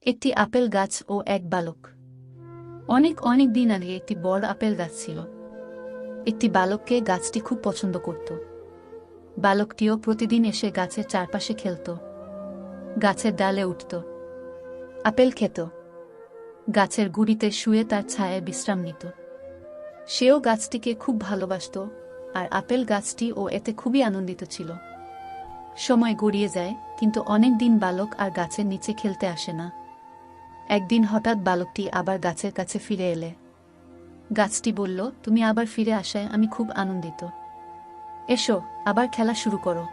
একটি আপেল গাছ ও এক বালক। অনেক অনেক দিন আগে একটি বড় আপেল গাছ ছিল। একটি বালককে গাছটি খুব পছন্দ করত। বালকটিও প্রতিদিন এসে গাছের চারপাশে খেলত, গাছের ডালে উঠত, আপেল খেত, গাছের গুড়িতে শুয়ে তার ছায়ায় বিশ্রাম নিত। সেও গাছটিকে খুব ভালোবাসত, আর আপেল গাছটি ও এতে খুবই আনন্দিত ছিল। সময় গড়িয়ে যায়, কিন্তু অনেক দিন বালক আর গাছের নিচে খেলতে আসে না। একদিন হঠাৎ বালকটি আবার গাছের কাছে ফিরে এলে। গাছটি বলল, তুমি আবার ফিরে আসায় আমি খুব আনন্দিত। এসো, আবার খেলা শুরু করো।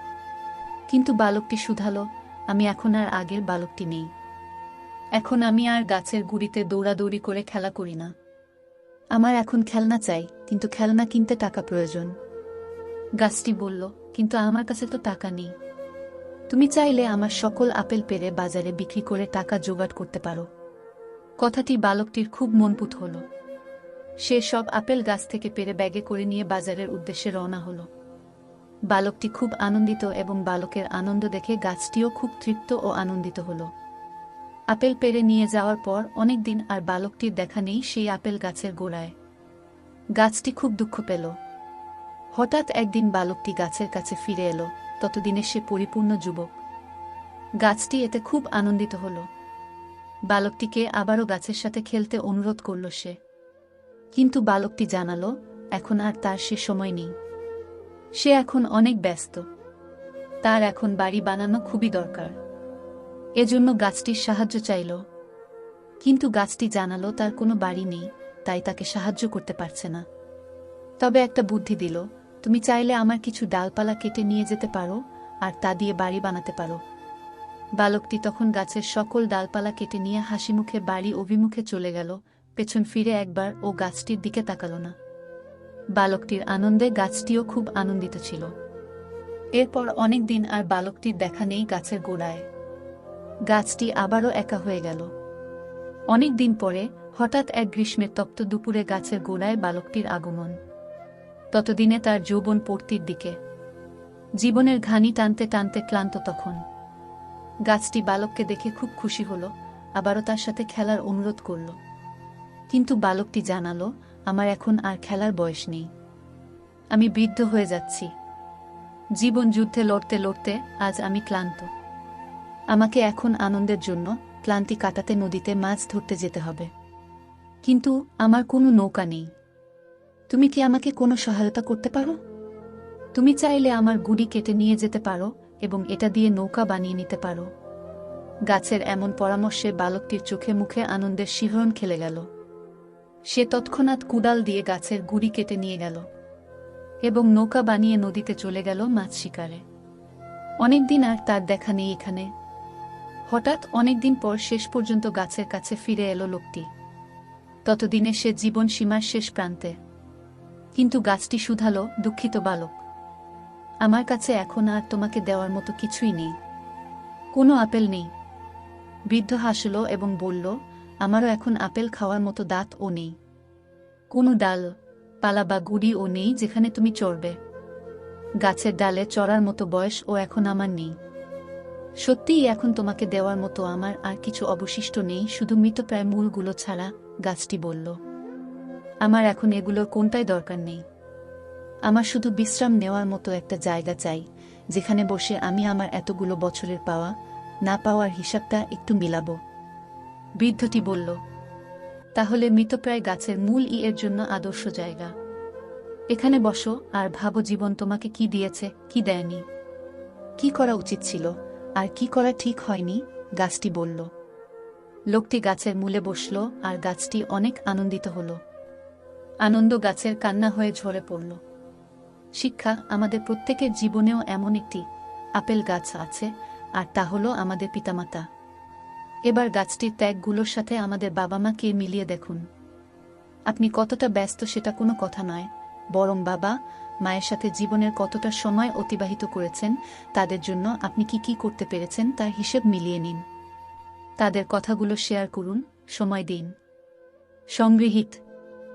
কিন্তু বালকটি শুধালো, আমি এখন আর আগের বালকটি নেই। এখন আমি আর গাছের গুড়িতে দৌড়াদৌড়ি করে খেলা করি না। আমার এখন খেলনা চাই, কিন্তু খেলনা কিনতে টাকা প্রয়োজন। গাছটি বলল, কিন্তু আমার কাছে তো টাকা নেই। তুমি চাইলে আমার সকল আপেল পেড়ে বাজারে বিক্রি করে টাকা জোগাড় করতে পারো। কথাটি বালকটির খুব মনপুত হল। সে সব আপেল গাছ থেকে পেড়ে ব্যাগে করে নিয়ে বাজারের উদ্দেশ্যে রওনা হল। বালকটি খুব আনন্দিত এবং বালকের আনন্দ দেখে গাছটিও খুব তৃপ্ত ও আনন্দিত হল। আপেল পেড়ে নিয়ে যাওয়ার পর অনেক দিন আর বালকটির দেখা নেই সেই আপেল গাছের গোড়ায়। গাছটি খুব দুঃখ পেল। হঠাৎ একদিন বালকটি গাছের কাছে ফিরে এলো। ততদিনে সে পরিপূর্ণ যুবক। গাছটি এতে খুব আনন্দিত হল। বালকটিকে আবারও গাছের সাথে খেলতে অনুরোধ করল সে। কিন্তু বালকটি জানালো, এখন আর তার সে সময় নেই। সে এখন অনেক ব্যস্ত। তার এখন বাড়ি বানানো খুবই দরকার। এজন্য গাছটির সাহায্য চাইল। কিন্তু গাছটি জানালো তার কোনো বাড়ি নেই, তাই তাকে সাহায্য করতে পারছে না। তবে একটা বুদ্ধি দিল, তুমি চাইলে আমার কিছু ডালপালা কেটে নিয়ে যেতে পারো, আর তা দিয়ে বাড়ি বানাতে পারো। বালকটি তখন গাছের সকল ডালপালা কেটে নিয়ে হাসিমুখে বাড়ি অভিমুখে চলে গেল। পেছন ফিরে একবার ও গাছটির দিকে তাকাল না। বালকটির আনন্দে গাছটিও খুব আনন্দিত ছিল। এরপর অনেক দিন আর বালকটির দেখা নেই গাছের গোড়ায়। গাছটি আবারও একা হয়ে গেল। অনেক দিন পরে হঠাৎ এক গ্রীষ্মের তপ্ত দুপুরে গাছের গোড়ায় বালকটির আগমন। ততদিনে তার যৌবন পড়তির দিকে। জীবনের ঘানি টানতে টানতে ক্লান্ত তখন। গাছটি বালককে দেখে খুব খুশি হল, আবারও তার সাথে খেলার অনুরোধ করল। কিন্তু বালকটি জানালো, আমার এখন আর খেলার বয়স নেই। আমি বৃদ্ধ হয়ে যাচ্ছি। জীবন যুদ্ধে লড়তে লড়তে আজ আমি ক্লান্ত। আমাকে এখন আনন্দের জন্য ক্লান্তি কাটাতে নদীতে মাছ ধরতে যেতে হবে। কিন্তু আমার কোনো নৌকা নেই। তুমি কি আমাকে কোনো সহায়তা করতে পারো? তুমি চাইলে আমার গুড়ি কেটে নিয়ে যেতে পারো এবং এটা দিয়ে নৌকা বানিয়ে নিতে পারো। গাছের এমন পরামর্শে বালকটির চোখে মুখে আনন্দের শিহরণ খেলে গেল। সে তৎক্ষণাৎ কুড়াল দিয়ে গাছের গুড়ি কেটে নিয়ে গেল এবং নৌকা বানিয়ে নদীতে চলে গেল মাছ শিকারে। অনেকদিন আর তার দেখা নেই এখানে। হঠাৎ অনেকদিন পর শেষ পর্যন্ত গাছের কাছে ফিরে এলো লোকটি। ততদিনে সে জীবন সীমার শেষ প্রান্তে। কিন্তু গাছটি শুধালো, দুঃখিত বালক, আমার কাছে এখন আর তোমাকে দেওয়ার মতো কিছুই নেই। কোনো আপেল নেই। বৃদ্ধ হাসল এবং বলল, আমারও এখন আপেল খাওয়ার মতো দাঁতও নেই। কোনো ডাল পালা বা গুড়িও নেই যেখানে তুমি চড়বে। গাছের ডালে চড়ার মতো বয়সও এখন আমার নেই। সত্যিই এখন তোমাকে দেওয়ার মতো আমার আর কিছু অবশিষ্ট নেই, শুধু মৃতপ্রায় মূলগুলো ছাড়া। গাছটি বলল, আমার এখন এগুলোর কোনটাই দরকার নেই। আমার শুধু বিশ্রাম নেওয়ার মতো একটা জায়গা চাই, যেখানে বসে আমি আমার এতগুলো বছরের পাওয়া না পাওয়ার হিসাবটা একটু মিলাব। বৃদ্ধটি বলল, তাহলে মৃতপ্রায় গাছের মূল এর জন্য আদর্শ জায়গা। এখানে বসো আর ভাবো জীবন তোমাকে কি দিয়েছে, কি দেয়নি, কি করা উচিত ছিল আর কি করা ঠিক হয়নি। গাছটি বলল। লোকটি গাছের মূলে বসল আর গাছটি অনেক আনন্দিত হল। আনন্দ গাছের কান্না হয়ে ঝরে পড়ল। শিক্ষা, আমাদের প্রত্যেকের জীবনেও এমন একটি আপেল গাছ আছে, আর তা হলো আমাদের পিতামাতা। এবার গাছটির ত্যাগগুলোর সাথে আমাদের বাবা মাকে মিলিয়ে দেখুন। আপনি কতটা ব্যস্ত সেটা কোনো কথা নয়, বরং বাবা মায়ের সাথে জীবনের কতটা সময় অতিবাহিত করেছেন, তাদের জন্য আপনি কি কি করতে পেরেছেন তার হিসেব মিলিয়ে নিন। তাদের কথাগুলো শেয়ার করুন, সময় দিন। সংগৃহীত।